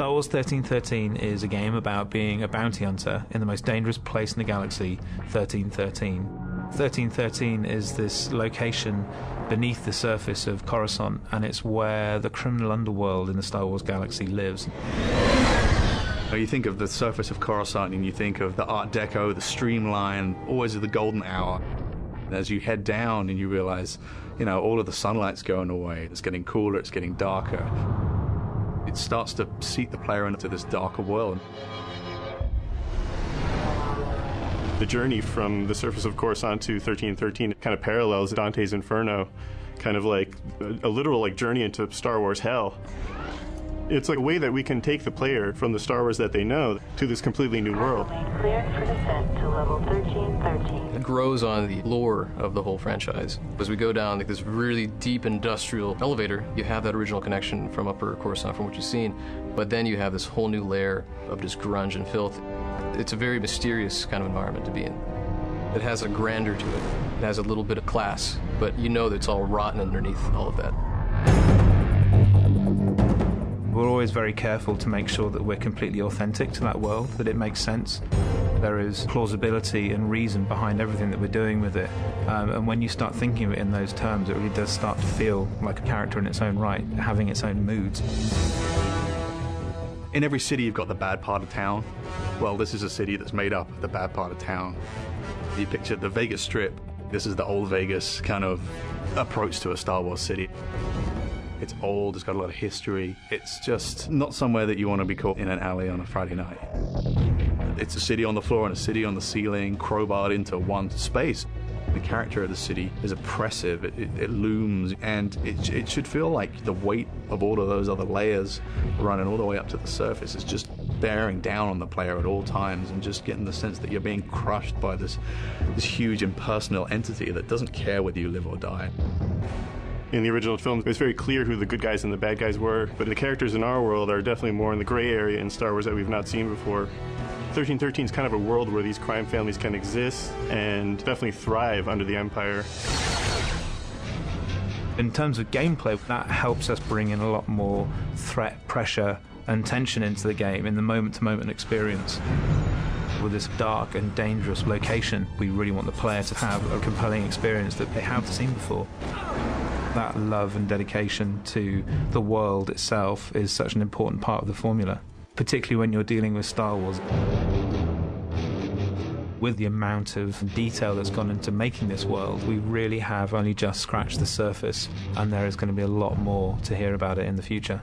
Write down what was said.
Star Wars 1313 is a game about being a bounty hunter in the most dangerous place in the galaxy, 1313. 1313 is this location beneath the surface of Coruscant, and it's where the criminal underworld in the Star Wars galaxy lives. You think of the surface of Coruscant and you think of the Art Deco, the streamline, always the golden hour. As you head down and you realize, all of the sunlight's going away, it's getting cooler, it's getting darker. It starts to seat the player into this darker world. The journey from the surface of Coruscant to 1313 kind of parallels Dante's Inferno, kind of like a literal journey into Star Wars hell. It's like a way that we can take the player from the Star Wars that they know to this completely new world. Cleared for descent to level 1313. It grows on the lore of the whole franchise. As we go down this really deep industrial elevator, you have that original connection from Upper Coruscant, from what you've seen, but then you have this whole new layer of just grunge and filth. It's a very mysterious kind of environment to be in. It has a grandeur to it. It has a little bit of class, but you know that it's all rotten underneath all of that. We're always very careful to make sure that we're completely authentic to that world, that it makes sense. There is plausibility and reason behind everything that we're doing with it. And when you start thinking of it in those terms, it really does start to feel like a character in its own right, having its own moods. In every city, you've got the bad part of town. Well, this is a city that's made up of the bad part of town. You picture the Vegas Strip. This is the old Vegas kind of approach to a Star Wars city. It's old, it's got a lot of history. It's just not somewhere that you want to be caught in an alley on a Friday night. It's a city on the floor and a city on the ceiling, crowbarred into one space. The character of the city is oppressive, it looms, and it should feel like the weight of all of those other layers running all the way up to the surface is just bearing down on the player at all times, and just getting the sense that you're being crushed by this huge impersonal entity that doesn't care whether you live or die. In the original film, it was very clear who the good guys and the bad guys were, but the characters in our world are definitely more in the gray area in Star Wars that we've not seen before. 1313 is kind of a world where these crime families can exist and definitely thrive under the Empire. In terms of gameplay, that helps us bring in a lot more threat, pressure, and tension into the game in the moment-to-moment experience. With this dark and dangerous location, we really want the player to have a compelling experience that they haven't seen before. That love and dedication to the world itself is such an important part of the formula, particularly when you're dealing with Star Wars. With the amount of detail that's gone into making this world, we really have only just scratched the surface, and there is going to be a lot more to hear about it in the future.